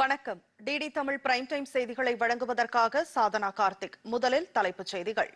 வணக்கம். DD Tamil prime time செய்திகளை வழங்குவதற்காக சாதனா கார்த்திக். முதலில் தலைப்புச் செய்திகள்.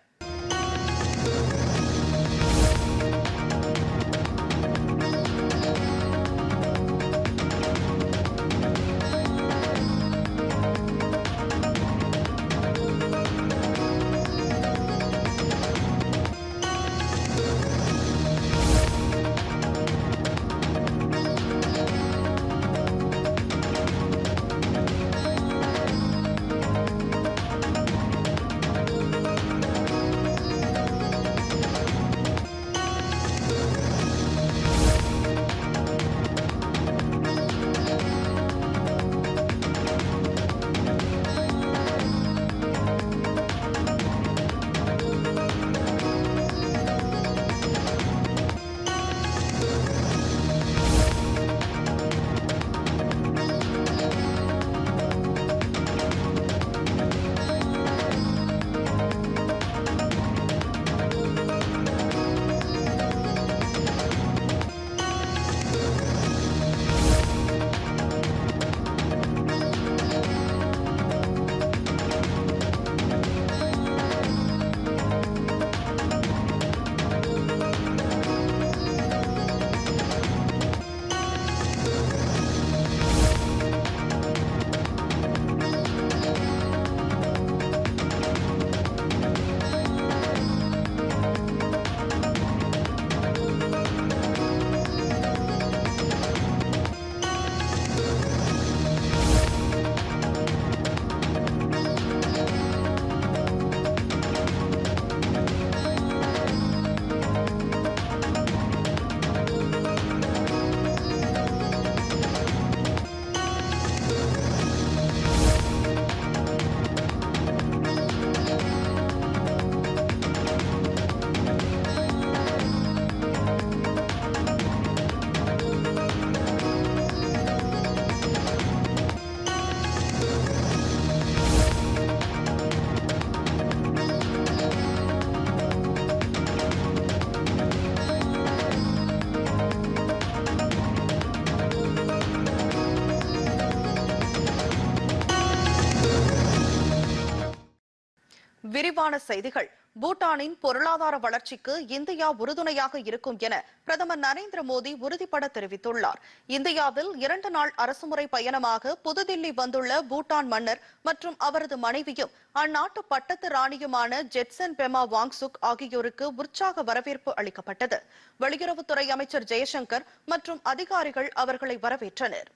விரிவான செய்திகள். பூட்டானின் பொருளாதார வளர்ச்சிக்கு இந்தியா உறுதுணையாக இருக்கும் என பிரதமர் நரேந்திர மோடி உறுதிபட தெரிவித்துள்ளார். இந்தியாவில் 2 நாள் அரசுமுறை பயணமாக புதுதில்லி வந்துள்ள பூட்டான் மன்னர் மற்றும் அவரது மனைவியும் அந்நாட்டு பட்டத்து ராணியுமான ஜெட்சன் பெமா வாங்சுக் ஆகியோருக்கு உற்சாக வரவேற்பு அளிக்கப்பட்டது. வெளியுறவுத்துறை அமைச்சர் ஜெய்சங்கர் மற்றும் அதிகாரிகள் அவர்களை வரவேற்றனர்.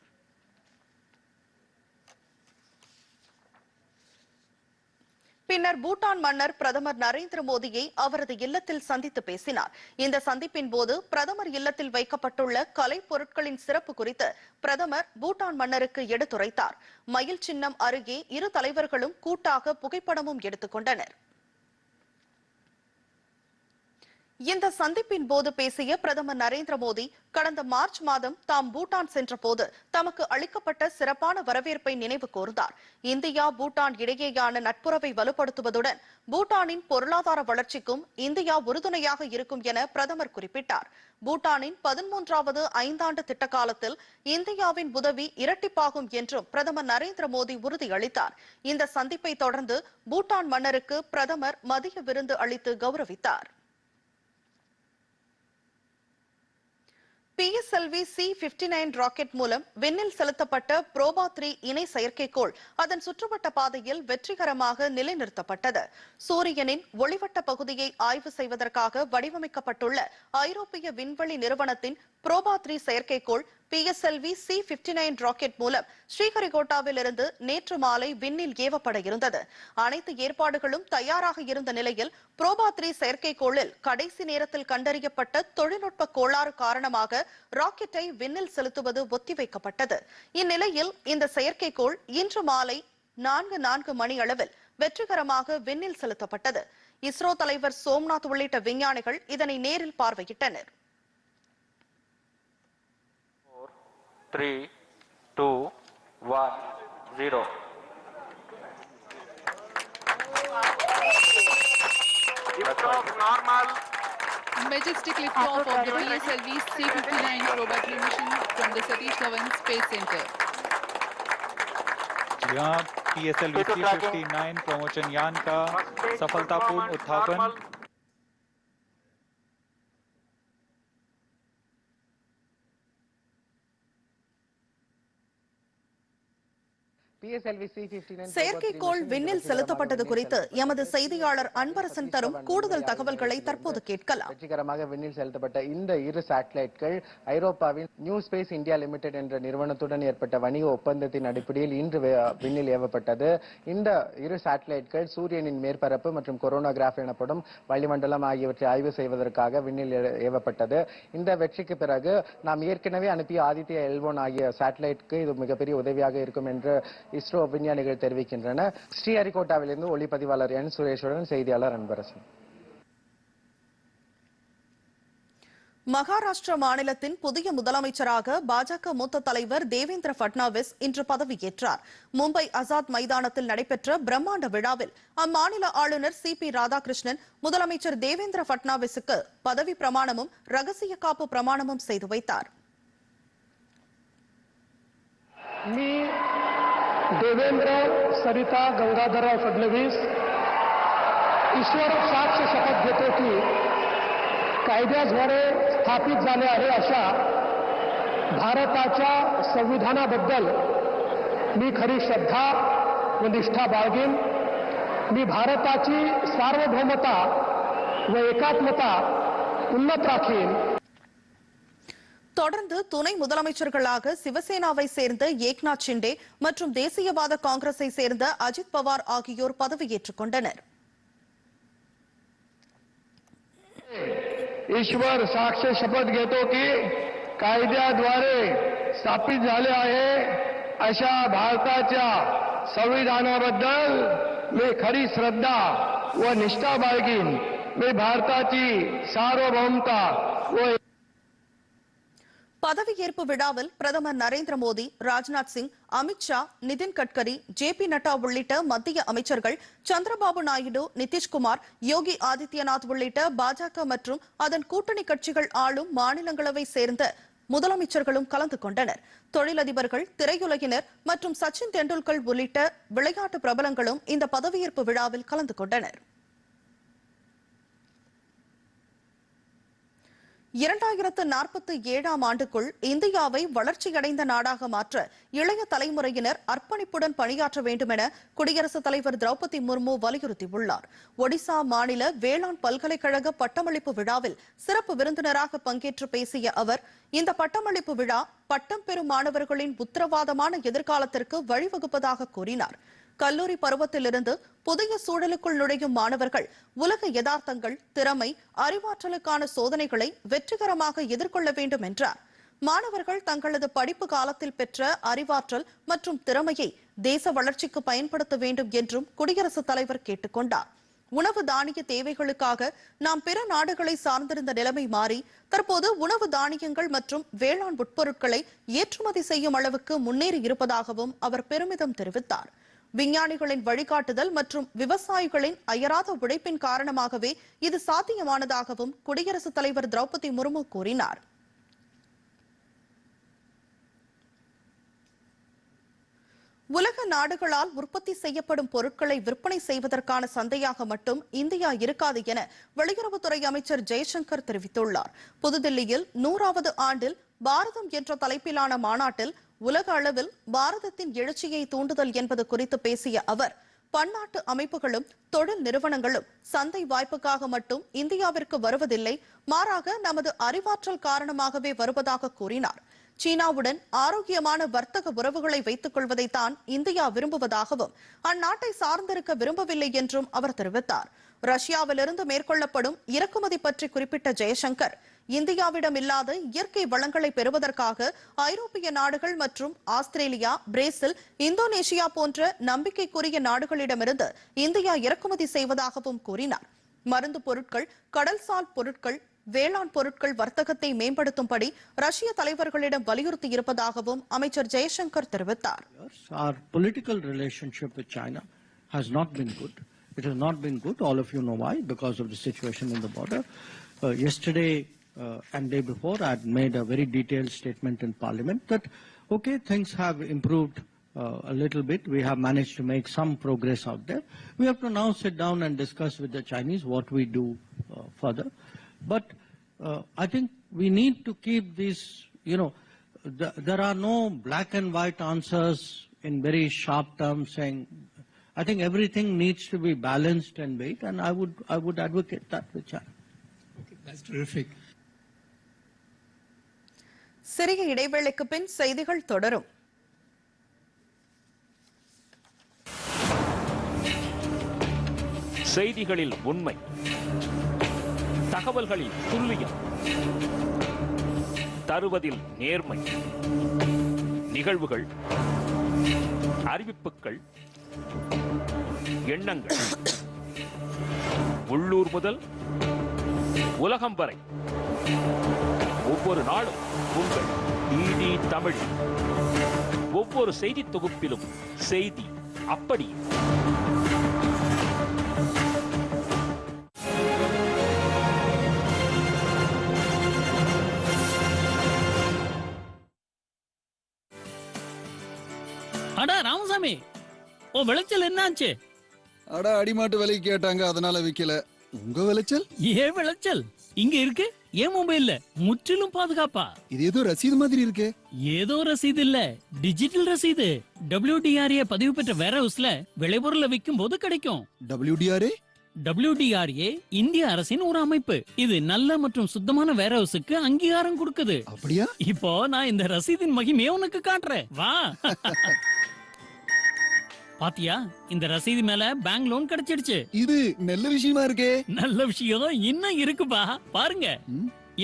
பின்னர் பூட்டான் மன்னர் பிரதமர் நரேந்திர மோடியை அவரது இல்லத்தில் சந்தித்து பேசினார். இந்த சந்திப்பின் போது பிரதமர் இல்லத்தில் வைக்கப்பட்டுள்ள கலை பொருட்களின் சிறப்பு குறித்து பிரதமர் பூட்டான் மன்னருக்கு எடுத்துரைத்தார். மயில் சின்னம் அருகே இரு தலைவர்களும் கூட்டாக புகைப்படமும் எடுத்துக் கொண்டனர். இந்த சந்திப்பின் போது பேசிய பிரதமர் நரேந்திர மோடி, கடந்த மார்ச் மாதம் தாம் பூட்டான் சென்றபோது தமக்கு அளிக்கப்பட்ட சிறப்பான வரவேற்பை நினைவு கூர்ந்தார். இந்தியா பூட்டான் இடையேயான நட்புறவை வலுப்படுத்துவதுடன் பூட்டானின் பொருளாதார வளர்ச்சிக்கும் இந்தியா உறுதுணையாக இருக்கும் என பிரதமர் குறிப்பிட்டார். பூட்டானின் 13வது ஐந்தாண்டு திட்ட காலத்தில் இந்தியாவின் உதவி இரட்டிப்பாகும் என்றும் பிரதமர் நரேந்திர மோடி உறுதியளித்தார். இந்த சந்திப்பை தொடர்ந்து பூட்டான் மன்னருக்கு பிரதமர் மதிய விருந்து அளித்து கௌரவித்தார். PSLV C-59 ராக்கெட் மூலம் விண்ணில் செலுத்தப்பட்ட புரோபா 3 இணை செயற்கைக்கோள் அதன் சுற்றுவட்ட பாதையில் வெற்றிகரமாக நிலைநிறுத்தப்பட்டது. சூரியனின் ஒளிவட்ட பகுதியை ஆய்வு செய்வதற்காக வடிவமைக்கப்பட்டுள்ள ஐரோப்பிய விண்வெளி நிறுவனத்தின் புரோபா 3 செயற்கைக்கோள் PSLV C-59 ராக்கெட் மூலம் ஸ்ரீஹரிகோட்டாவில் இருந்து நேற்று மாலை விண்ணில் ஏவப்பட இருந்தது. அனைத்து ஏற்பாடுகளும் தயாராக இருந்த நிலையில் புரோபா 3 செயற்கைக்கோளில் கடைசி நேரத்தில் கண்டறியப்பட்ட தொழில்நுட்ப கோளாறு காரணமாக ராக்கெட்டை விண்ணில் செலுத்துவது ஒத்திவைக்கப்பட்டது. இந்நிலையில் இந்த செயற்கைக்கோள் இன்று மாலை 4 மணி அளவில் வெற்றிகரமாக விண்ணில் செலுத்தப்பட்டது. இஸ்ரோ தலைவர் சோம்நாத் உள்ளிட்ட விஞ்ஞானிகள் இதனை நேரில் பார்வையிட்டனர். 3, 2, 1, 0. Normal. Majestic liftoff of the PSLV C-59 probe mission from the Satish Dhawan Space Center. यहाँ PSLV 359 प्रमोशन यान का सफलतापूर्ण उत्थापन। செயற்கைக்கோள் விண்ணில் செலுத்தப்பட்டது குறித்து எமது செய்தியாளர் அன்பரசன் தரும் கூடுதல் தகவல்களை தற்போது கேட்கலாம். வெற்றிகரமாக விண்ணில் செலுத்தப்பட்ட இந்த இரு சேட்டலைட்கள் ஐரோப்பாவின் நியூ ஸ்பேஸ் இந்தியா லிமிடெட் என்ற நிறுவனத்துடன் ஏற்பட்ட வணிக ஒப்பந்தத்தின் அடிப்படையில் இன்று விண்ணில் ஏவப்பட்டது. இந்த இரு சேட்டலைட்கள் சூரியனின் மேற்பரப்பு மற்றும் கொரோனாகிராஃப் எனப்படும் வளிமண்டலம் ஆகியவற்றை ஆய்வு செய்வதற்காக விண்ணில் ஏவப்பட்டது. இந்த வெற்றிக்கு பிறகு நாம் ஏற்கனவே அனுப்பிய ஆதித்யா L1 ஆகிய சேட்டலைட்டுக்கு இது மிகப்பெரிய உதவியாக இருக்கும் என்று இஸ்ரோ விஞ்ஞானிகள் தெரிவிக்கின்றனர். ஸ்ரீஹரிகோட்டாவிலிருந்து ஒளிப்பதிவாளர் என் சுரேஷுடன் செய்தியாளர் அன்பரசன். மகாராஷ்டிரா மாநிலத்தின் புதிய முதலமைச்சராக பாஜக மூத்த தலைவர் தேவேந்திர பட்னாவிஸ் இன்று பதவியேற்றார். மும்பை ஆசாத் மைதானத்தில் நடைபெற்ற பிரம்மாண்ட விழாவில் அம்மாநில ஆளுநர் CP ராதாகிருஷ்ணன் முதலமைச்சர் தேவேந்திர பட்னாவிஸுக்கு பதவி பிரமாணமும் ரகசிய காப்பு பிரமாணமும் செய்து வைத்தார். देवेंद्र सरिता गंगाधरराव फडणवीस ईश्वर साक्ष शपथ घेतो की कायद्याद्वारे स्थापित झाले आहे अशा भारताच्या संविधानाबद्दल मी खरी श्रद्धा व निष्ठा बाळगीन. मी भारताची सार्वभौमता व एकात्मता उन्नत राखीन. தொடர்ந்து துணை முதலமைச்சர்களாக சிவசேனாவை சேர்ந்த ஏக்நாத் ஷிண்டே மற்றும் தேசியவாத காங்கிரஸை சேர்ந்த அஜித் பவார் ஆகியோர் பதவியேற்றுக் கொண்டனர். ईश्वर साक्ष शपथ घेतो की कायद्याद्वारे स्थापित झाले आहे अशा भारताच्या संविधानाबद्दल मी खरी श्रद्धा व निष्ठा बाळगीन. मी भारताची सार्वभौमता व பதவியேற்பு விழாவில் பிரதமர் நரேந்திர மோடி, ராஜ்நாத் சிங், அமித்ஷா, நிதின் கட்கரி, JP நட்டா உள்ளிட்ட மத்திய அமைச்சர்கள், சந்திரபாபு நாயுடு, நிதிஷ்குமார், யோகி ஆதித்யநாத் உள்ளிட்ட பாஜக மற்றும் அதன் கூட்டணி கட்சிகள் ஆளும் மாநிலங்களவை சேர்ந்த முதலமைச்சர்களும் கலந்து கொண்டனர். தொழிலதிபர்கள், திரையுலகினர் மற்றும் சச்சின் தெண்டுல்கர் உள்ளிட்ட விளையாட்டு பிரபலங்களும் இந்த பதவியேற்பு விழாவில் கலந்து கொண்டனர். 2047 ஆண்டுக்குள் இந்தியாவை வளர்ச்சியடைந்த நாடாக மாற்ற இளைய தலைமுறையினர் அர்ப்பணிப்புடன் பணியாற்ற வேண்டும் என குடியரசுத் தலைவர் திரௌபதி முர்மு வலியுறுத்தியுள்ளார். ஒடிசா மாநில வேளாண் பல்கலைக்கழக பட்டமளிப்பு விழாவில் சிறப்பு விருந்தினராக பங்கேற்று பேசிய அவர், இந்த பட்டமளிப்பு விழா பட்டம் பெறும் மாணவர்களின் உத்தரவாதமான எதிர்காலத்திற்கு வழிவகுப்பதாக கூறினார். கல்லூரி பருவத்திலிருந்து புதிய சூழலுக்குள் நுழையும் மாணவர்கள் உலக யதார்த்தங்கள், திறமை, அறிவாற்றலுக்கான சோதனைகளை வெற்றிகரமாக எதிர்கொள்ள வேண்டும் என்றார். மாணவர்கள் தங்களது படிப்பு காலத்தில் பெற்ற அறிவாற்றல் மற்றும் திறமையை தேச வளர்ச்சிக்கு பயன்படுத்த வேண்டும் என்றும் குடியரசுத் தலைவர் கேட்டுக் கொண்டார். உணவு தானிய தேவைகளுக்காக நாம் பிற நாடுகளை சார்ந்திருந்த நிலைமை மாறி தற்போது உணவு தானியங்கள் மற்றும் வேளாண் உட்பொருட்களை ஏற்றுமதி செய்யும் அளவுக்கு முன்னேறி இருப்பதாகவும் அவர் பெருமிதம் தெரிவித்தார். விஞ்ஞானிகளின் வழிகாட்டுதல் மற்றும் விவசாயிகளின் அயராத உழைப்பின் காரணமாகவே இது சாத்தியமானதாகவும் குடியரசுத் தலைவர் திரௌபதி முர்மு கூறினார். உலக நாடுகளால் உற்பத்தி செய்யப்படும் பொருட்களை விற்பனை செய்வதற்கான சந்தையாக மட்டும் இந்தியா இருக்காது என வெளியுறவுத்துறை அமைச்சர் ஜெய்சங்கர் தெரிவித்துள்ளார். புதுதில்லியில் 100வது ஆண்டில் பாரதம் என்ற தலைப்பிலான மாநாட்டில் உலக அளவில் பாரதத்தின் எழுச்சியை தூண்டுதல் என்பது குறித்து பேசிய அவர், பன்னாட்டு அமைப்புகளும் தொழில் நிறுவனங்களும் சந்தை வாய்ப்புக்காக மட்டும் இந்தியாவிற்கு வருவதில்லை, மாறாக நமது அறிவாற்றல் காரணமாகவே வருவதாக கூறினார். சீனாவுடன் ஆரோக்கியமான வர்த்தக உறவுகளை வைத்துக் கொள்வதைத்தான் இந்தியா விரும்புவதாகவும் அந்நாட்டை சார்ந்திருக்க விரும்பவில்லை என்றும் அவர் தெரிவித்தார். ரஷ்யாவிலிருந்து மேற்கொள்ளப்படும் இறக்குமதி பற்றி குறிப்பிட்ட ஜெயசங்கர், இந்தியாவிடம் இல்லாத இயற்கை வளங்களை பெறுவதற்காக ஐரோப்பிய நாடுகள் மற்றும் ஆஸ்திரேலியா, பிரேசில், இந்தோனேஷியா போன்ற நம்பிக்கைக்குரிய நாடுகளிடமிருந்து இந்தியா இறக்குமதி செய்வதாகவும் கூறினார். மருந்து பொருட்கள், கடல்சார் பொருட்கள், வேளாண் பொருட்கள் வர்த்தகத்தை மேம்படுத்தும்படி ரஷ்ய தலைவர்களிடம் வலியுறுத்தி இருப்பதாகவும் அமைச்சர் ஜெயசங்கர் தெரிவித்தார். Our political relationship with China has not been good. It has not been good. All of you know why, because of the situation in the border. Yesterday and day before, I had made a very detailed statement in Parliament that, okay, things have improved a little bit. We have managed to make some progress out there. We have to now sit down and discuss with the Chinese what we do further. But I think we need to keep these, there are no black and white answers in very sharp terms saying, I think everything needs to be balanced and weighed, and I would advocate that with China. Okay, that's terrific. சிறிய இடைவேளைக்கு பின் செய்திகள் தொடரும். செய்திகளில் உண்மை, தகவல்களில் துல்லியம், தருவதில் நேர்மை, நிகழ்வுகள், அறிவிப்புகள், எண்ணங்கள், உள்ளூர் முதல் உலகம் வரை ஒவ்வொரு நாளும் உங்கள் டிடி தமிழ். ஒவ்வொரு செய்தி தொகுப்பிலும் செய்தி அப்படி. அடா ராமசாமி, ஓ விளைச்சல் என்னாச்சு? அடா அடிமாட்டு விலைக்கு கேட்டாங்க, அதனால விக்கல. உங்க விளைச்சல்? ஏன் விளைச்சல் இங்க இருக்கு, ஏன் மொபைல்ல முற்றிலும் பாதுகாப்பா? இது ஏதோ ரசீது மாதிரி இருக்கு. ஏதோ ரசீது இல்ல, டிஜிட்டல் ரசீது. WDRA பதிவு பெற்ற வேர்ஹவுஸ்ல விளைபொருளை விற்கும் போது கிடைக்கும். WDRA இந்திய அரசின் ஒரு அமைப்பு. இது நல்ல மற்றும் சுத்தமான வேர்ஹவுஸுக்கு அங்கீகாரம் கொடுக்குது. அப்படியா? இப்போ நான் இந்த ரசீதின் மகிமையை உனக்கு காட்டுறேன், வா. பாத்தியா, இந்த ரசீது மேல பேங்க் லோன் கிடைச்சிடுச்சு. இது நல்ல விஷயமா இருக்கே. நல்ல விஷயம் இன்னும் இருக்குப்பா, பாருங்க.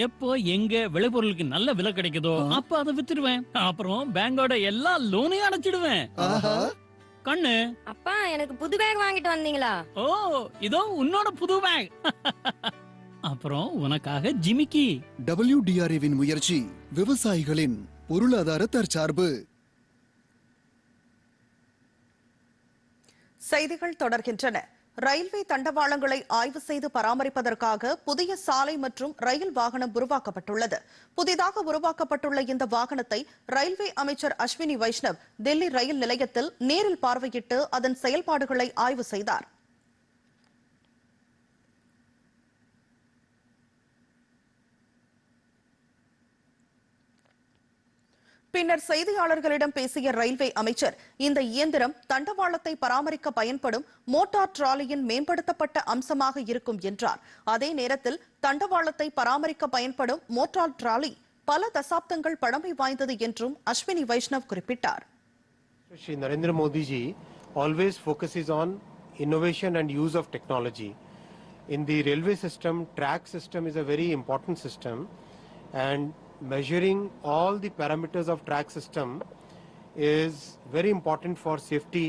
எப்போ எங்க விளைபொருளுக்கு நல்ல விலை கிடைக்குதோ அப்ப அதை வித்துடுவேன். அப்புறம் பேங்கோட எல்லா லோனையும் அடைச்சிடுவேன். கண்ணு, அப்பா எனக்கு புது பேக் வாங்கிட்டு வந்தீங்களா? ஓ, இதோ உன்னோட புது பேக். அப்புறம் உனக்காக ஜிமிக்கி. WDRAவின் முயற்சி விவசாயிகளின் பொருளாதார தற்சார்பு. செய்திகள் தொடர்கின்றன. ரயில்வே தண்டவாளங்களை ஆய்வு செய்து பராமரிப்பதற்காக புதிய சாலை மற்றும் ரயில் வாகனம் உருவாக்கப்பட்டுள்ளது. புதிதாக உருவாக்கப்பட்டுள்ள இந்த வாகனத்தை ரயில்வே அமைச்சர் அஸ்வினி வைஷ்ணவ் டெல்லி ரயில் நிலையத்தில் நேரில் பார்வையிட்டு அதன் செயல்பாடுகளை ஆய்வு செய்தார். பின்னர் செய்தியாளர்களிடம் பேசிய ரயில்வே அமைச்சர், இந்த இயந்திரம் தண்டவாளத்தை பராமரிக்க பயன்படும் மோட்டார் டிராலியின் மேம்படுத்தப்பட்ட அம்சமாக இருக்கும் என்றார். அதே நேரத்தில் தண்டவாளத்தை பராமரிக்க பயன்படும் மோட்டார் டிராலி பல தசாப்தங்கள் பழமை வாய்ந்தது என்றும் அஸ்வினி வைஷ்ணவ் குறிப்பிட்டார். Shri Narendra Modi ji always focuses on innovation and use of technology. In the railway system, track system is a very important system, and measuring all the parameters of track system is very important for safety,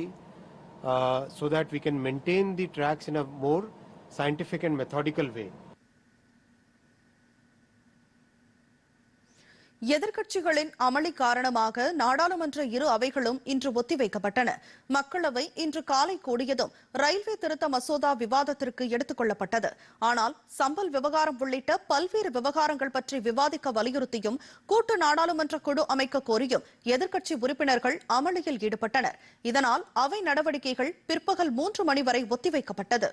so that we can maintain the tracks in a more scientific and methodical way. எதிர்க்கட்சிகளின் அமளி காரணமாக நாடாளுமன்ற இரு அவைகளும் இன்று ஒத்திவைக்கப்பட்டன. மக்களவை இன்று காலை கூடியதும் ரயில்வே திருத்த மசோதா விவாதத்திற்கு எடுத்துக் கொள்ளப்பட்டது. ஆனால் சம்பல் விவகாரம் உள்ளிட்ட பல்வேறு விவகாரங்கள் பற்றி விவாதிக்க வலியுறுத்தியும் கூட்டு நாடாளுமன்ற குழு அமைக்க கோரியும் எதிர்க்கட்சி உறுப்பினர்கள் அமளியில் ஈடுபட்டனர். இதனால் அவை நடவடிக்கைகள் பிற்பகல் 3 மணி வரை ஒத்திவைக்கப்பட்டது.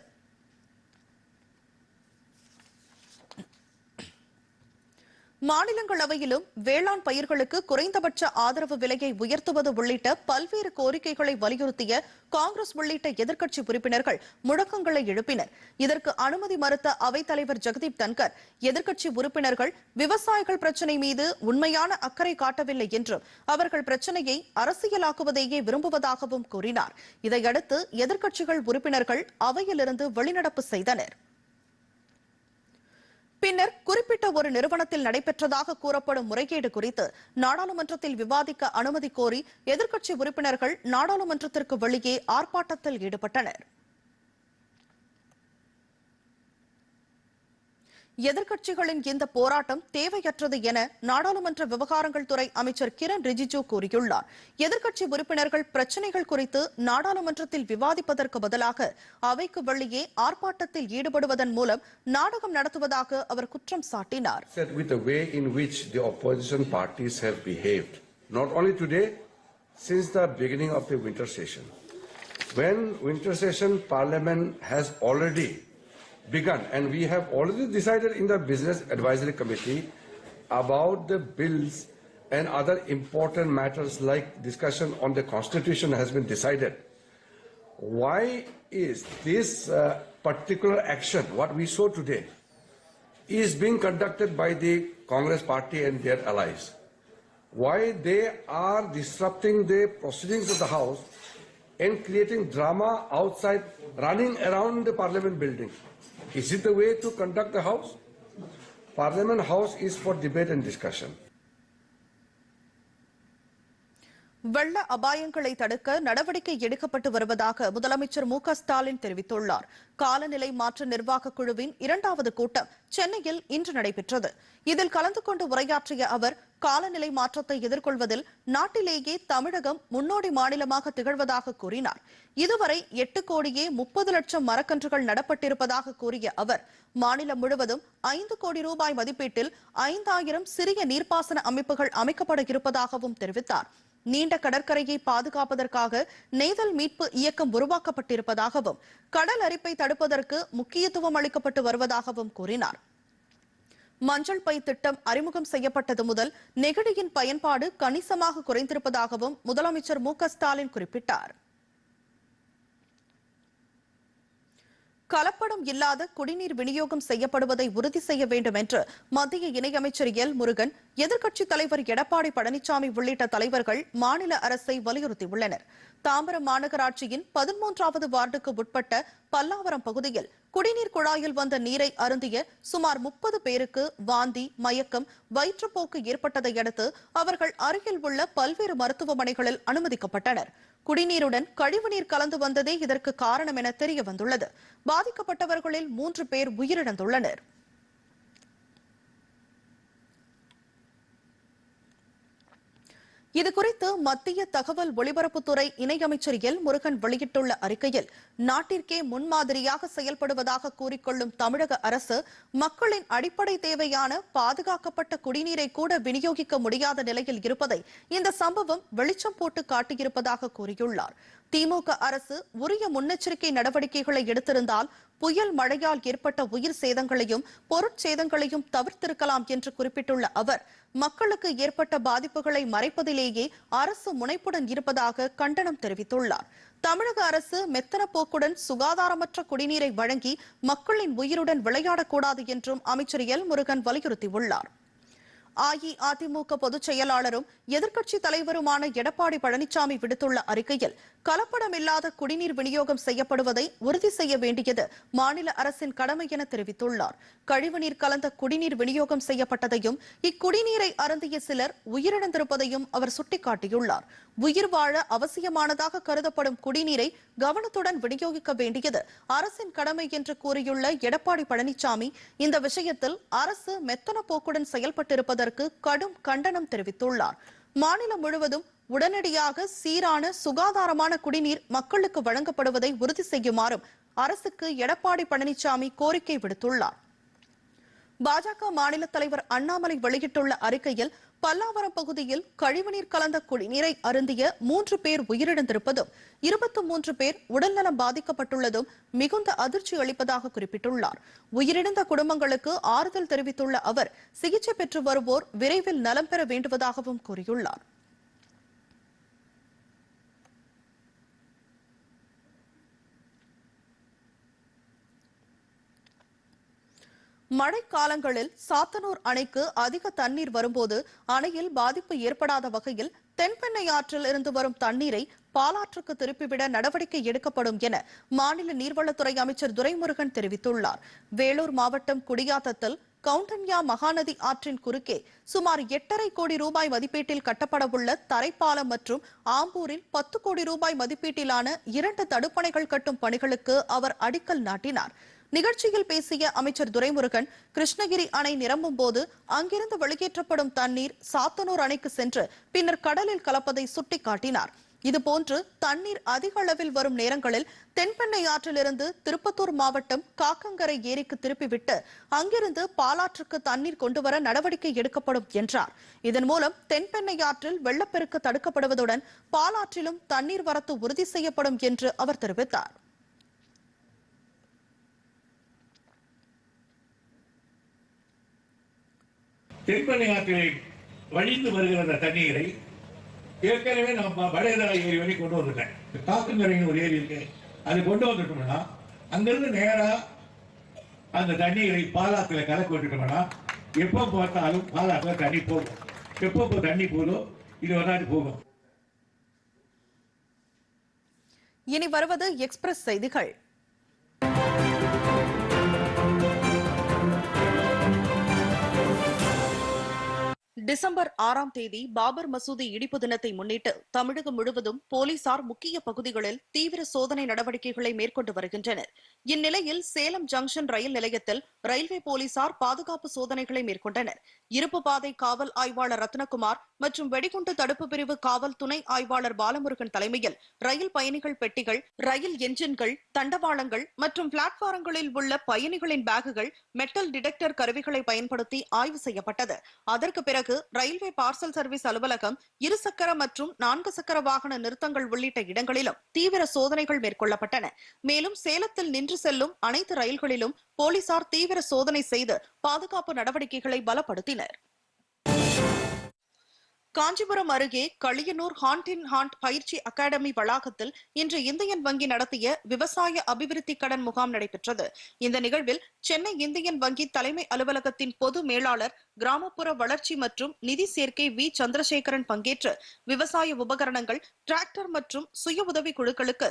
மாநிலங்களவையிலும் வேளாண் பயிர்களுக்கு குறைந்தபட்ச ஆதரவு விலையை உயர்த்துவது உள்ளிட்ட பல்வேறு கோரிக்கைகளை வலியுறுத்திய காங்கிரஸ் உள்ளிட்ட எதிர்க்கட்சி உறுப்பினர்கள் முழக்கங்களை எழுப்பினர். இதற்கு அனுமதி மறுத்த அவைத்தலைவர் ஜெகதீப் தன்கர், எதிர்க்கட்சி உறுப்பினர்கள் விவசாயிகள் பிரச்சினை மீது உண்மையான அக்கறை காட்டவில்லை என்றும் அவர்கள் பிரச்சினையை அரசியலாக்குவதையே விரும்புவதாகவும் கூறினார். இதையடுத்து எதிர்க்கட்சிகள் உறுப்பினர்கள் அவையிலிருந்து வெளிநடப்பு செய்தனர். பின்னர் குறிப்பிட்ட ஒரு நிறுவனத்தில் நடைபெற்றதாக கூறப்படும் முறைகேடு குறித்து நாடாளுமன்றத்தில் விவாதிக்க அனுமதி கோரி எதிர்க்கட்சி உறுப்பினர்கள் நாடாளுமன்றத்திற்கு வெளியே ஆர்ப்பாட்டத்தில் ஈடுபட்டனர். எதிர்க்கட்சிகளின் இந்த போராட்டம் தேவையற்றது என நாடாளுமன்ற விவகாரங்கள் துறை அமைச்சர் கிரண் ரிஜிஜு கூறியுள்ளார். எதிர்க்கட்சி உறுப்பினர்கள் பிரச்சினைகள் குறித்து நாடாளுமன்றத்தில் விவாதிப்பதற்கு பதிலாக அவைக்கு வெளியே ஆர்ப்பாட்டத்தில் ஈடுபடுவதன் மூலம் நாடகம் நடத்துவதாக அவர் குற்றம் சாட்டினார். With the way in which the opposition parties have behaved, not only today since the beginning of the winter session. When winter session Parliament has already begun, and we have already decided in the Business Advisory Committee about the bills and other important matters like discussion on the Constitution has been decided. Why is this particular action, what we saw today, is being conducted by the Congress party and their allies? Why they are disrupting the proceedings of the House and creating drama outside, running around the Parliament building? Is it the way to conduct the House? Parliament House is for debate and discussion. வெள்ள அபாயங்களை தடுக்க நடவடிக்கை எடுக்கப்பட்டு வருவதாக முதலமைச்சர் மு.க. ஸ்டாலின் தெரிவித்துள்ளார். காலநிலை மாற்ற நிர்வாக குழுவின் 2வது கூட்டம் சென்னையில் இன்று நடைபெற்றது. இதில் கலந்து கொண்டு உரையாற்றிய அவர், காலநிலை மாற்றத்தை எதிர்கொள்வதில் நாட்டிலேயே தமிழகம் முன்னோடி மாநிலமாக திகழ்வதாக கூறினார். இதுவரை 8 கோடியே 30 லட்சம் மரக்கன்றுகள் நடப்பட்டிருப்பதாக கூறிய அவர், மாநிலம் முழுவதும் 5 கோடி ரூபாய் மதிப்பீட்டில் 5000 சிறிய நீர்ப்பாசன அமைப்புகள் அமைக்கப்பட இருப்பதாகவும் தெரிவித்தார். நீண்ட கடற்கரையை பாதுகாப்பதற்காக நெய்தல் மீட்பு இயக்கம் உருவாக்கப்பட்டிருப்பதாகவும் கடல் அரிப்பை தடுப்பதற்கு முக்கியத்துவம் அளிக்கப்பட்டு வருவதாகவும் கூறினார். மஞ்சள் பை திட்டம் அறிமுகம் செய்யப்பட்டது முதல் நெகிழியின் பயன்பாடு கணிசமாக குறைந்திருப்பதாகவும் முதலமைச்சர் மு.க. ஸ்டாலின் குறிப்பிட்டார். கலப்படம் இல்லாத குடிநீர் விநியோகம் செய்யப்படுவதை உறுதி செய்ய வேண்டும் என்று மத்திய இணையமைச்சர் எல் முருகன், எதிர்க்கட்சித் தலைவர் எடப்பாடி பழனிசாமி உள்ளிட்ட தலைவர்கள் மாநில அரசை வலியுறுத்தியுள்ளனர். தாம்பரம் மாநகராட்சியின் 13வது வார்டுக்கு உட்பட்ட பல்லாவரம் பகுதியில் குடிநீர் குழாயில் வந்த நீரை அருந்திய சுமார் 30 பேருக்கு வாந்தி, மயக்கம், வயிற்றுப்போக்கு ஏற்பட்டதை அடுத்து அவர்கள் அருகில் உள்ள பல்வேறு மருத்துவமனைகளில் அனுமதிக்கப்பட்டனர். குடிநீருடன் கழிவுநீர் கலந்து வந்ததே இதற்கு காரணம் என தெரிய வந்துள்ளது. பாதிக்கப்பட்டவர்களில் 3 பேர் உயிரிழந்துள்ளனர். இதுகுறித்து மத்திய தகவல் ஒலிபரப்புத்துறை இணையமைச்சர் எல் முருகன் வெளியிட்டுள்ள அறிக்கையில், நாட்டிற்கே முன்மாதிரியாக செயல்படுவதாக கூறிக்கொள்ளும் தமிழக அரசு மக்களின் அடிப்படை தேவையான பாதுகாக்கப்பட்ட குடிநீரை கூட விநியோகிக்க முடியாத நிலையில் இருப்பதை இந்த சம்பவம் வெளிச்சம் போட்டு காட்டியிருப்பதாக கூறியுள்ளார். திமுக அரசு உரிய முன்னெச்சரிக்கை நடவடிக்கைகளை எடுத்திருந்தால் புயல் மழையால் ஏற்பட்ட உயிர் சேதங்களையும் பொருட்சேதங்களையும் தவிர்த்திருக்கலாம் என்று குறிப்பிட்டுள்ள அவர், மக்களுக்கு ஏற்பட்ட பாதிப்புகளை மறைப்பதிலேயே அரசு முனைப்புடன் இருப்பதாக கண்டனம் தெரிவித்துள்ளார். தமிழக அரசு மெத்தன போக்குடன் சுகாதாரமற்ற குடிநீரை வழங்கி மக்களின் உயிருடன் விளையாடக்கூடாது என்றும் அமைச்சர் எல் முருகன் வலியுறுத்தியுள்ளார். அஇஅதிமுக பொதுச் செயலாளரும் எதிர்க்கட்சித் தலைவருமான எடப்பாடி பழனிசாமி விடுத்துள்ள அறிக்கையில், கலப்படமில்லாத குடிநீர் விநியோகம் செய்யப்படுவதை உறுதி செய்ய வேண்டியது மாநில அரசின் கடமை என தெரிவித்துள்ளார். கழிவுநீர் கலந்த குடிநீர் விநியோகம் செய்யப்பட்டதையும் இக்குடிநீரை அருந்திய சிலர் உயிரிழந்திருப்பதையும் அவர் சுட்டிக்காட்டியுள்ளார். உயிர் வாழ அவசியமானதாக கருதப்படும் குடிநீரை கவனத்துடன் விநியோகிக்க வேண்டியது அரசின் கடமை என்று கூறியுள்ள எடப்பாடி பழனிசாமி, இந்த விஷயத்தில் அரசு மெத்தன போக்குடன் செயல்பட்டிருப்பதற்கு கடும் கண்டனம் தெரிவித்துள்ளார். மாநிலம் முழுவதும் உடனடியாக சீரான சுகாதாரமான குடிநீர் மக்களுக்கு வழங்கப்படுவதை உறுதி செய்யுமாறும் அரசுக்கு எடப்பாடி பழனிசாமி கோரிக்கை விடுத்துள்ளார். பாஜக மாநில தலைவர் அண்ணாமலை வெளியிட்டுள்ள அறிக்கையில், பல்லாவரம் பகுதியில் கழிவுநீர் கலந்த குடிநீரை அருந்திய 3 பேர் உயிரிழந்திருப்பதும் 23 பேர் உடல்நலம் பாதிக்கப்பட்டுள்ளதும் மிகுந்த அதிர்ச்சி அளிப்பதாக குறிப்பிட்டுள்ளார். உயிரிழந்த குடும்பங்களுக்கு ஆறுதல் தெரிவித்துள்ள அவர், சிகிச்சை பெற்று வருவோர் விரைவில் நலம் பெற வேண்டுவதாகவும் கூறியுள்ளார். மழைக்காலங்களில் சாத்தனூர் அணைக்கு அதிக தண்ணீர் வரும்போது அணையில் பாதிப்பு ஏற்படாத வகையில் தென்பெண்ணை ஆற்றில் இருந்து வரும் தண்ணீரை பாலாற்றுக்கு திருப்பிவிட நடவடிக்கை எடுக்கப்படும் என மாநில நீர்வளத்துறை அமைச்சர் துரைமுருகன் தெரிவித்துள்ளார். வேலூர் மாவட்டம் குடியாத்தத்தில் கவுண்டன்யா மகாநதி ஆற்றின் குறுக்கே சுமார் 8.5 கோடி ரூபாய் மதிப்பீட்டில் கட்டப்படவுள்ள தரைப்பாலம் மற்றும் ஆம்பூரில் 10 கோடி ரூபாய் மதிப்பீட்டிலான 2 தடுப்பணைகள் கட்டும் பணிகளுக்கு அவர் அடிக்கல் நாட்டினார். நிகழ்ச்சியில் பேசிய அமைச்சர் துரைமுருகன், கிருஷ்ணகிரி அணை நிரம்பும் போது அங்கிருந்து வெளியேற்றப்படும் தண்ணீர் சாத்தனூர் அணைக்கு சென்று பின்னர் கடலில் கலப்பதை சுட்டிக்காட்டினார். இதுபோன்று தண்ணீர் அதிக அளவில் வரும் நேரங்களில் தென்பெண்ணை ஆற்றிலிருந்து திருப்பத்தூர் மாவட்டம் காக்கங்கரை ஏரிக்கு திருப்பிவிட்டு அங்கிருந்து பாலாற்றுக்கு தண்ணீர் கொண்டுவர நடவடிக்கை எடுக்கப்படும் என்றார். இதன் மூலம் தென்பெண்ணை ஆற்றில் வெள்ளப்பெருக்கு தடுக்கப்படுவதுடன் பாலாற்றிலும் தண்ணீர் வரத்து உறுதி செய்யப்படும் என்று அவர் தெரிவித்தார். தென்பெண்ணை ஆற்றில் வழிந்து வருகிற தண்ணீரை ஏற்கனவே நம்ம வடேதரா ஏரி வரை கொண்டு வந்துட்டேன். காக்கங்கரைன்னு ஒரு ஏரி இருக்கு, அது கொண்டு வந்துட்டோம்னா அங்கிருந்து நேரா அந்த தண்ணீரை பாலாத்துல கலக்க விட்டுட்டோம்னா எப்போ பார்த்தாலும் பாலாத்துல தண்ணி போகும். எப்போ தண்ணி போதும் இது வராது போகும். இனி வருவது எக்ஸ்பிரஸ் செய்திகள். டிசம்பர் 6ஆம் தேதி பாபர் மசூதி இடிப்பு தினத்தை முன்னிட்டு தமிழகம் முழுவதும் போலீசார் முக்கிய பகுதிகளில் தீவிர சோதனை நடவடிக்கைகளை மேற்கொண்டு வருகின்றனர். இந்நிலையில் சேலம் ஜங்ஷன் ரயில் நிலையத்தில் ரயில்வே போலீசார் பாதுகாப்பு சோதனைகளை மேற்கொண்டனர். இருப்பு பாதை காவல் ஆய்வாளர் ரத்னகுமார் மற்றும் வெடிகுண்டு தடுப்பு பிரிவு காவல் துணை ஆய்வாளர் பாலமுருகன் தலைமையில் ரயில் பயணிகள் பெட்டிகள், ரயில் என்ஜின்கள், தண்டவாளங்கள் மற்றும் பிளாட்பாரங்களில் உள்ள பயணிகளின் பேக்குகள் மெட்டல் டிடெக்டர் கருவிகளை பயன்படுத்தி ஆய்வு செய்யப்பட்டது. அதற்கு பிறகு ரயில்வே பார்சல் சர்வீஸ் அலுவலகம், இருசக்கர மற்றும் 4 சக்கர வாகன நிறுத்தங்கள் உள்ளிட்ட இடங்களிலும் தீவிர சோதனைகள் மேற்கொள்ளப்பட்டன. மேலும் சேலத்தில் நின்று செல்லும் அனைத்து ரயில்களிலும் போலீசார் தீவிர சோதனை செய்து பாதுகாப்பு நடவடிக்கைகளை பலப்படுத்தினர். காஞ்சிபுரம் அருகே களியனூர் ஹாண்ட் இன் ஹாண்ட் பயிற்சி அகாடமி வளாகத்தில் இன்று இந்தியன் வங்கி நடத்திய விவசாய அபிவிருத்தி கடன் முகாம் நடைபெற்றது. இந்த நிகழ்வில் சென்னை இந்தியன் வங்கி தலைமை அலுவலகத்தின் பொது மேலாளர், கிராமப்புற வளர்ச்சி மற்றும் நிதி சேர்க்கை வி. சந்திரசேகரன் பங்கேற்று விவசாய உபகரணங்கள், டிராக்டர் மற்றும் சுய உதவி குழுக்களுக்கு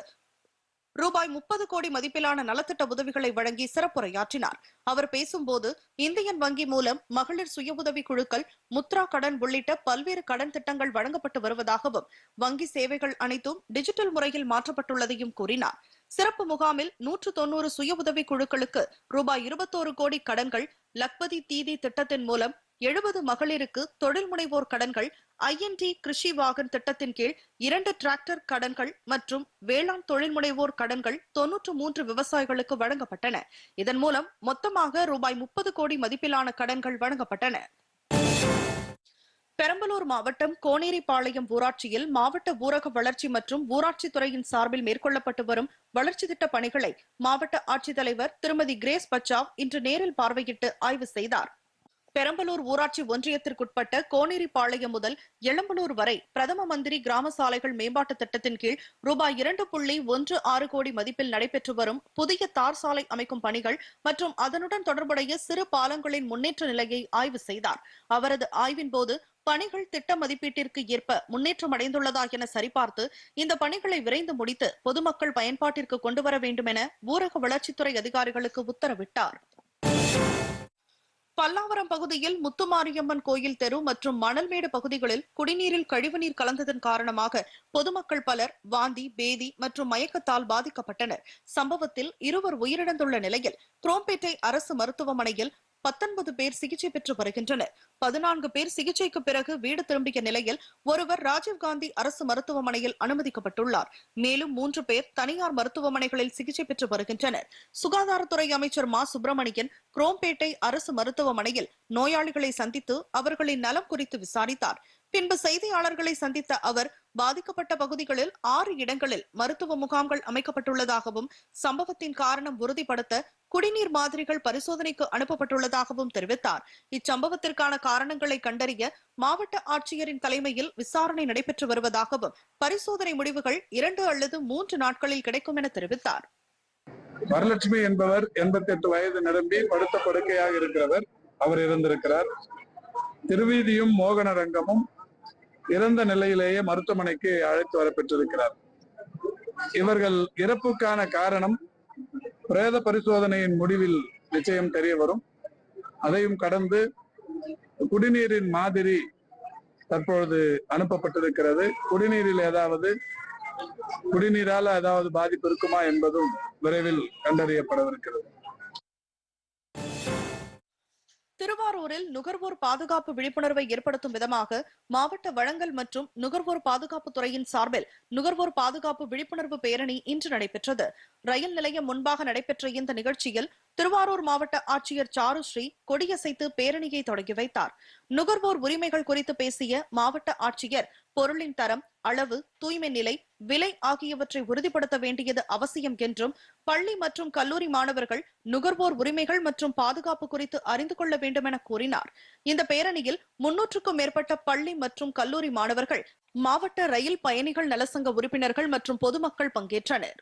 ரூபாய் 30 கோடி மதிப்பிலான நலத்திட்ட உதவிகளை வழங்கி சிறப்புரையாற்றினார். அவர் பேசும்போது இந்தியன் வங்கி மூலம் மகளிர் சுய உதவி குழுக்கள், முத்ரா கடன் உள்ளிட்ட பல்வேறு கடன் திட்டங்கள் வழங்கப்பட்டு வருவதாகவும் வங்கி சேவைகள் அனைத்தும் டிஜிட்டல் முறையில் மாற்றப்பட்டுள்ளதையும் கூறினார். சிறப்பு முகாமில் 190 சுய உதவி குழுக்களுக்கு ரூபாய் 21 கோடி கடன்கள், லக்பதி தீதி திட்டத்தின் மூலம் 70 மகளிருக்கு தொழில் முனைவோர் கடன்கள், INT கிருஷி வாகன் திட்டத்தின் கீழ் 2 டிராக்டர் கடன்கள் மற்றும் வேளாண் தொழில் முனைவோர் கடன்கள் 93 விவசாயிகளுக்கு வழங்கப்பட்டன. இதன் மூலம் மொத்தமாக ரூபாய் 30 கோடி மதிப்பிலான கடன்கள் வழங்கப்பட்டன. பெரம்பலூர் மாவட்டம் கோனேரிப்பாளையம் ஊராட்சியில் மாவட்ட ஊரக வளர்ச்சி மற்றும் ஊராட்சித்துறையின் சார்பில் மேற்கொள்ளப்பட்டு வரும் வளர்ச்சி திட்ட பணிகளை மாவட்ட ஆட்சித்தலைவர் திருமதி கிரேஸ் பச்சாவ் இன்று நேரில் பார்வையிட்டு ஆய்வு செய்தார். பெரம்பலூர் ஊராட்சி ஒன்றியத்திற்குட்பட்ட கோனேரிப்பாளையம் முதல் எளம்பலூர் வரை பிரதம மந்திரி கிராம சாலைகள் மேம்பாட்டு திட்டத்தின் கீழ் ரூபாய் 2.16 கோடி மதிப்பில் நடைபெற்று வரும் புதிய தார் சாலை அமைக்கும் பணிகள் மற்றும் அதனுடன் தொடர்புடைய சிறு பாலங்களின் முன்னேற்ற நிலையை ஆய்வு செய்தார். அவரது ஆய்வின் போது பணிகள் திட்ட மதிப்பீட்டிற்கு ஏற்ப முன்னேற்றம் அடைந்துள்ளதா என சரிபார்த்து இந்த பணிகளை விரைந்து முடித்து பொதுமக்கள் பயன்பாட்டிற்கு கொண்டுவர வேண்டும் என ஊரக வளர்ச்சித்துறை அதிகாரிகளுக்கு உத்தரவிட்டார். பல்லாவரம் பகுதியில் முத்துமாரியம்மன் கோயில் தெரு மற்றும் மணல்மேடு பகுதிகளில் குடிநீரில் கழிவுநீர் கலந்ததன் காரணமாக பொதுமக்கள் பலர் வாந்தி, பேதி மற்றும் மயக்கத்தால் பாதிக்கப்பட்டனர். சம்பவத்தில் 2 உயிரிழந்துள்ள நிலையில் குரோம்பேட்டை அரசு மருத்துவமனையில் 19 பேர் சிகிச்சை பெற்று வருகின்றனர். 14 பேர் சிகிச்சைக்கு பிறகு வீடு திரும்பிய நிலையில் ஒருவர் ராஜீவ்காந்தி அரசு மருத்துவமனையில் அனுமதிக்கப்பட்டுள்ளார். மேலும் 3 பேர் தனியார் மருத்துவமனைகளில் சிகிச்சை பெற்று வருகின்றனர். சுகாதாரத்துறை அமைச்சர் மா. சுப்பிரமணியன் குரோம்பேட்டை அரசு மருத்துவமனையில் நோயாளிகளை சந்தித்து அவர்களின் நலம் குறித்து விசாரித்தார். பின்பு செய்தியாளர்களை சந்தித்த அவர் பாதிக்கப்பட்ட பகுதிகளில் 6 இடங்களில் மருத்துவ முகாம்கள் அமைக்கப்பட்டுள்ளதாகவும் சம்பவத்தின் காரணம் உறுதிப்படுத்த குடிநீர் மாதிரிகள் பரிசோதனைக்கு அனுப்பப்பட்டுள்ளதாகவும் தெரிவித்தார். இச்சம்பவத்திற்கான காரணங்களை கண்டறிய மாவட்ட ஆட்சியரின் தலைமையில் விசாரணை நடைபெற்று வருவதாகவும் பரிசோதனை முடிவுகள் 2 அல்லது 3 நாட்களில் கிடைக்கும் என தெரிவித்தார். வரலட்சுமி என்பவர் 88 வயது நிரம்பி படுத்த படுக்கையாக இருக்கிறவர். அவர் இருந்திருக்கிறார். திருவீதியும் மோகன ரங்கமும் இறந்த நிலையிலேயே மருத்துவமனைக்கு அழைத்து வரப்பெற்றிருக்கிறார். இவர்கள் இறப்புக்கான காரணம் பிரேத பரிசோதனையின் முடிவில் நிச்சயம் தெரிய வரும். அதையும் கடந்து குடிநீரின் மாதிரி தற்பொழுது அனுப்பப்பட்டிருக்கிறது. குடிநீரில் குடிநீரால் ஏதாவது பாதிப்பு இருக்குமா என்பதும் விரைவில் கண்டறியப்படவிருக்கிறது. திருவாரூரில் நுகர்வோர் பாதுகாப்பு விழிப்புணர்வை ஏற்படுத்தும் விதமாக மாவட்ட வழங்கல் மற்றும் நுகர்வோர் பாதுகாப்பு துறையின் சார்பில் நுகர்வோர் பாதுகாப்பு விழிப்புணர்வு பேரணி இன்று நடைபெற்றது. ரயில் நிலையம் முன்பாக நடைபெற்ற இந்த நிகழ்ச்சியில் திருவாரூர் மாவட்ட ஆட்சியர் சாருஸ்ரீ கொடியசைத்து பேரணியை தொடங்கி வைத்தார். நுகர்வோர் உரிமைகள் குறித்து பேசிய மாவட்ட ஆட்சியர் பொருளின் தரம், அளவு, தூய்மை நிலை, விலை ஆகியவற்றை உறுதிப்படுத்த வேண்டியது அவசியம் என்றும் பள்ளி மற்றும் கல்லூரி மாணவர்கள் நுகர்வோர் உரிமைகள் மற்றும் பாதுகாப்பு குறித்து அறிந்து கொள்ள வேண்டும் என கூறினார். இந்த பேரணியில் 300க்கும் மேற்பட்ட பள்ளி மற்றும் கல்லூரி மாணவர்கள், மாவட்ட ரயில் பயணிகள் நலசங்க உறுப்பினர்கள் மற்றும் பொதுமக்கள் பங்கேற்றனர்.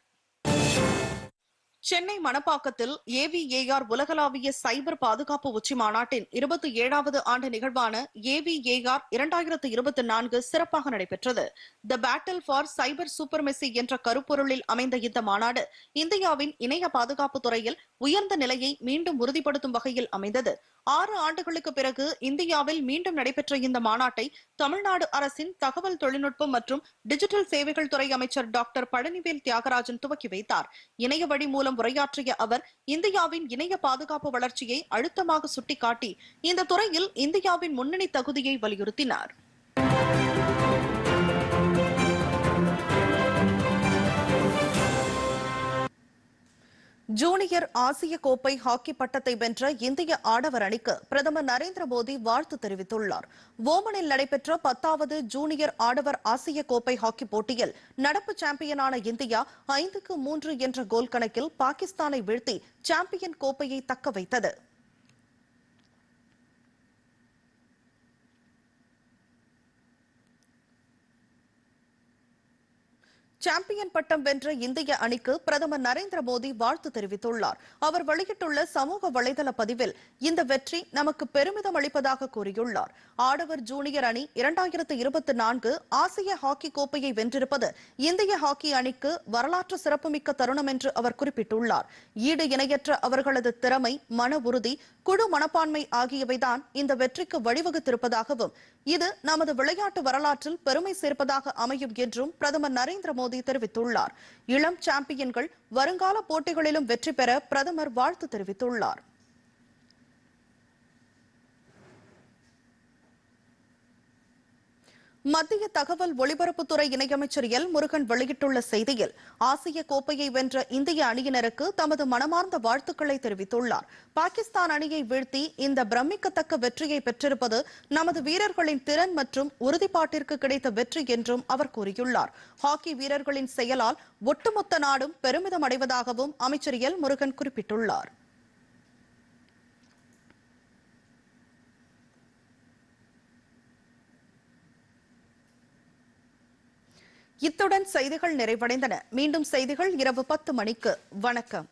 சென்னை மணப்பாக்கத்தில் AVAR உலகளாவிய சைபர் பாதுகாப்பு உச்சி மாநாட்டின் 27வது ஆண்டு நிகழ்வான AVAR 2024 சிறப்பாக நடைபெற்றது. தி பேட்டில் ஃபார் சைபர் சூப்பர்மெசி என்ற கருப்பொருளில் அமைந்த இந்த மாநாடு இந்தியாவின் இணைய பாதுகாப்பு துறையில் உயர்ந்த நிலையை மீண்டும் உறுதிப்படுத்தும் வகையில் அமைந்தது. 6 ஆண்டுகளுக்கு பிறகு இந்தியாவில் மீண்டும் நடைபெற்ற இந்த மாநாட்டை தமிழ்நாடு அரசின் தகவல் தொழில்நுட்பம் மற்றும் டிஜிட்டல் சேவைகள் துறை அமைச்சர் டாக்டர் பழனிவேல் தியாகராஜன் துவக்கி வைத்தார். இணைய வழி மூலம் உரையாற்றிய அவர் இந்தியாவின் இணைய பாதுகாப்பு வளர்ச்சியை அழுத்தமாக சுட்டிக்காட்டி இந்த துறையில் இந்தியாவின் முன்னணி தகுதியை வலியுறுத்தினார். ஜூனியர் ஆசிய கோப்பை ஹாக்கி பட்டத்தை வென்ற இந்திய ஆடவர் அணிக்கு பிரதமர் நரேந்திர மோடி வாழ்த்து தெரிவித்துள்ளார். ஓமனில் நடைபெற்ற 10வது ஜூனியர் ஆடவர் ஆசிய கோப்பை ஹாக்கி போட்டியில் நடப்பு சாம்பியனான இந்தியா 5-3 என்ற கோல் கணக்கில் பாகிஸ்தானை வீழ்த்தி சாம்பியன் கோப்பையை தக்க வைத்தது. சாம்பியன் பட்டம் வென்ற இந்திய அணிக்கு பிரதமர் நரேந்திர மோடி வாழ்த்து தெரிவித்துள்ளார். அவர் வெளியிட்டுள்ள சமூக வலைதள பதிவில் இந்த வெற்றி நமக்கு பெருமிதம் அளிப்பதாக கூறியுள்ளார். ஆடவர் ஜூனியர் அணி 2024 ஆசிய ஹாக்கி கோப்பையை வென்றிருப்பது இந்திய ஹாக்கி அணிக்கு வரலாற்று சிறப்புமிக்க தருணம் என்று அவர் குறிப்பிட்டுள்ளார். ஈடு இணையற்ற அவர்களது திறமை, மன உறுதி, குழு மனப்பான்மை ஆகியவைதான் இந்த வெற்றிக்கு வழிவகுத்திருப்பதாகவும் இது நமது விளையாட்டு வரலாற்றில் பெருமை சேர்ப்பதாக அமையும் என்றும் பிரதமர் நரேந்திர மோடி தெரிவித்துள்ளார். இளம் சாம்பியன்கள் வருங்கால போட்டிகளிலும் வெற்றி பெற பிரதமர் வாழ்த்து தெரிவித்துள்ளார். மத்திய தகவல் ஒலிபரப்புத்துறை இணையமைச்சர் எல் முருகன் வெளியிட்டுள்ள செய்தியில் ஆசிய கோப்பையை வென்ற இந்திய அணியினருக்கு தமது மனமார்ந்த வாழ்த்துக்களை தெரிவித்துள்ளார். பாகிஸ்தான் அணியை வீழ்த்தி இந்த பிரமிக்கத்தக்க வெற்றியை பெற்றிருப்பது நமது வீரர்களின் திறன் மற்றும் உறுதிப்பாட்டிற்கு கிடைத்த வெற்றி என்றும் அவர் கூறியுள்ளார். ஹாக்கி வீரர்களின் செயலால் ஒட்டுமொத்த நாடும் பெருமிதம் அடைவதாகவும் அமைச்சர் எல் முருகன் குறிப்பிட்டுள்ளார். இத்துடன் செய்திகள் நிறைவடைந்தன. மீண்டும் செய்திகள் இரவு 10 மணிக்கு. வணக்கம்.